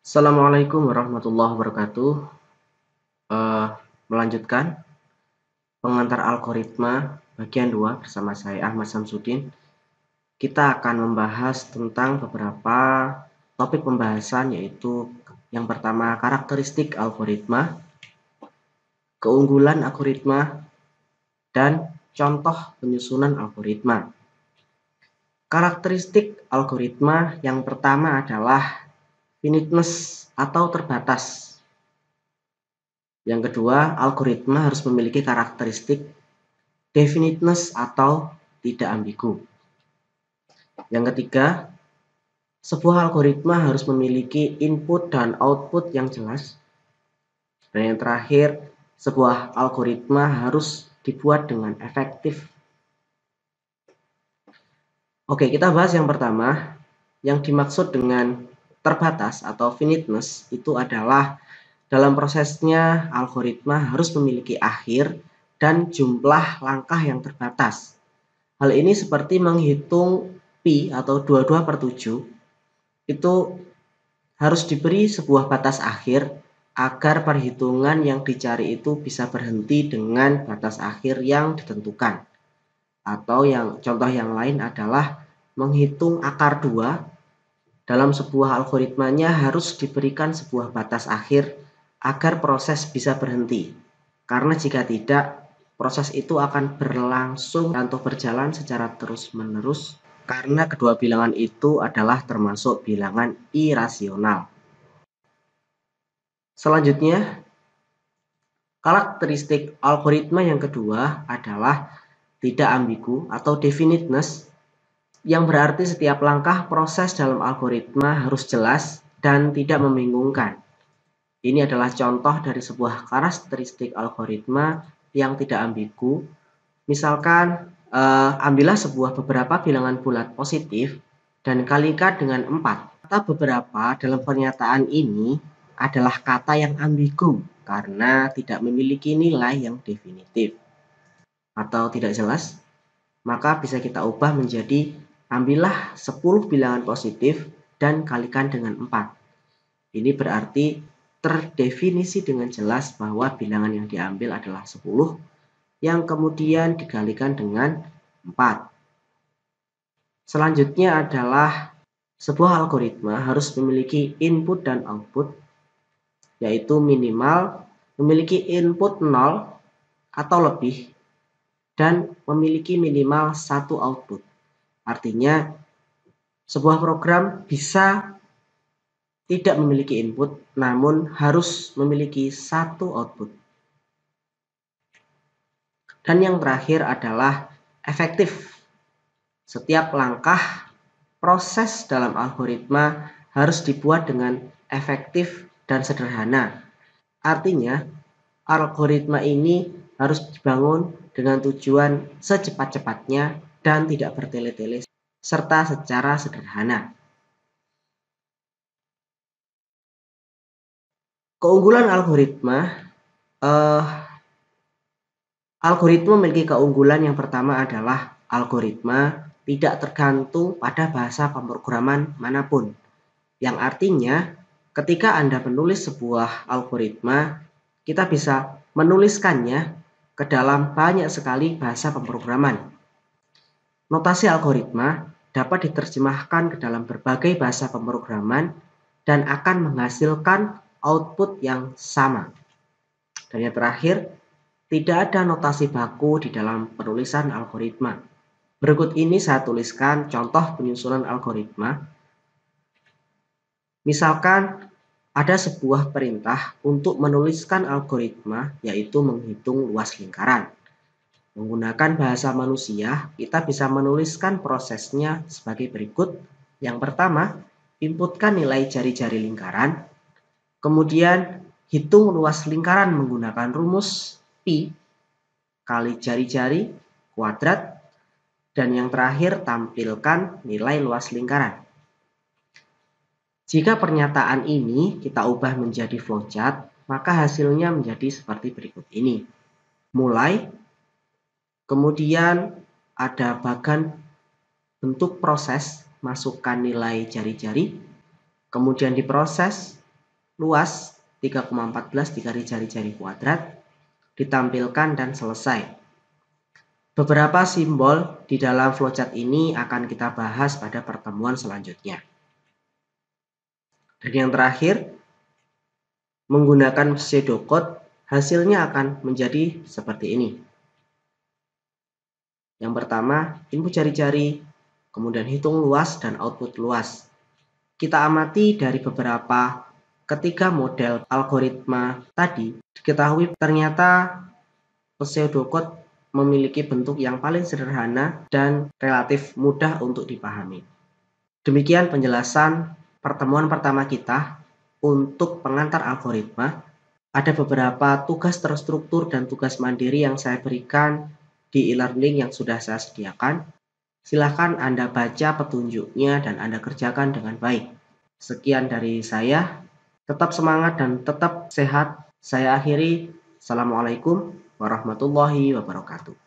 Assalamualaikum warahmatullahi wabarakatuh. Eh, Melanjutkan pengantar algoritma bagian 2 bersama saya Ahmad Samsudin. Kita akan membahas tentang beberapa topik pembahasan, yaitu yang pertama karakteristik algoritma, keunggulan algoritma, dan contoh penyusunan algoritma. Karakteristik algoritma yang pertama adalah finiteness atau terbatas. Yang kedua, algoritma harus memiliki karakteristik definiteness atau tidak ambigu. Yang ketiga, sebuah algoritma harus memiliki input dan output yang jelas. Dan yang terakhir, sebuah algoritma harus dibuat dengan efektif. Oke, kita bahas yang pertama. Yang dimaksud dengan terbatas atau finiteness itu adalah dalam prosesnya algoritma harus memiliki akhir dan jumlah langkah yang terbatas. Hal ini seperti menghitung pi atau 22/7, itu harus diberi sebuah batas akhir agar perhitungan yang dicari itu bisa berhenti dengan batas akhir yang ditentukan. Atau contoh yang lain adalah menghitung akar 2, dalam sebuah algoritmanya harus diberikan sebuah batas akhir agar proses bisa berhenti. Karena jika tidak, proses itu akan berlangsung atau berjalan secara terus-menerus karena kedua bilangan itu adalah termasuk bilangan irasional. Selanjutnya, karakteristik algoritma yang kedua adalah tidak ambigu atau definiteness, yang berarti setiap langkah proses dalam algoritma harus jelas dan tidak membingungkan. Ini adalah contoh dari sebuah karakteristik algoritma yang tidak ambigu. Misalkan, ambillah beberapa bilangan bulat positif dan kalikan dengan 4. Kata beberapa dalam pernyataan ini adalah kata yang ambigu karena tidak memiliki nilai yang definitif atau tidak jelas. Maka bisa kita ubah menjadi ambillah 10 bilangan positif dan kalikan dengan 4. Ini berarti terdefinisi dengan jelas bahwa bilangan yang diambil adalah 10 yang kemudian dikalikan dengan 4. Selanjutnya adalah sebuah algoritma harus memiliki input dan output, yaitu minimal memiliki input 0 atau lebih dan memiliki minimal 1 output. Artinya, sebuah program bisa tidak memiliki input, namun harus memiliki 1 output. Dan yang terakhir adalah efektif. Setiap langkah proses dalam algoritma harus dibuat dengan efektif dan sederhana. Artinya, algoritma ini harus dibangun dengan tujuan secepat-cepatnya dan tidak bertele-tele, serta secara sederhana. Keunggulan algoritma. Algoritma memiliki keunggulan yang pertama adalah algoritma tidak tergantung pada bahasa pemrograman manapun. Yang artinya, ketika Anda menulis sebuah algoritma, kita bisa menuliskannya ke dalam banyak sekali bahasa pemrograman. Notasi algoritma dapat diterjemahkan ke dalam berbagai bahasa pemrograman dan akan menghasilkan output yang sama. Dan yang terakhir, tidak ada notasi baku di dalam penulisan algoritma. Berikut ini saya tuliskan contoh penyusunan algoritma. Misalkan ada sebuah perintah untuk menuliskan algoritma, yaitu menghitung luas lingkaran. Menggunakan bahasa manusia, kita bisa menuliskan prosesnya sebagai berikut. Yang pertama, inputkan nilai jari-jari lingkaran. Kemudian, hitung luas lingkaran menggunakan rumus pi kali jari-jari kuadrat. Dan yang terakhir, tampilkan nilai luas lingkaran. Jika pernyataan ini kita ubah menjadi flowchart, maka hasilnya menjadi seperti berikut ini. Mulai, kemudian ada bagan bentuk proses, masukkan nilai jari-jari, kemudian diproses, luas 3,14 dikali jari-jari kuadrat, ditampilkan dan selesai. Beberapa simbol di dalam flowchart ini akan kita bahas pada pertemuan selanjutnya. Dan yang terakhir, menggunakan pseudocode hasilnya akan menjadi seperti ini. Yang pertama, input jari-jari, kemudian hitung luas dan output luas. Kita amati dari beberapa ketiga model algoritma tadi, diketahui ternyata pseudocode memiliki bentuk yang paling sederhana dan relatif mudah untuk dipahami. Demikian penjelasan pertemuan pertama kita untuk pengantar algoritma. Ada beberapa tugas terstruktur dan tugas mandiri yang saya berikan di e-learning yang sudah saya sediakan. Silahkan Anda baca petunjuknya dan Anda kerjakan dengan baik. Sekian dari saya. Tetap semangat dan tetap sehat. Saya akhiri. Assalamualaikum warahmatullahi wabarakatuh.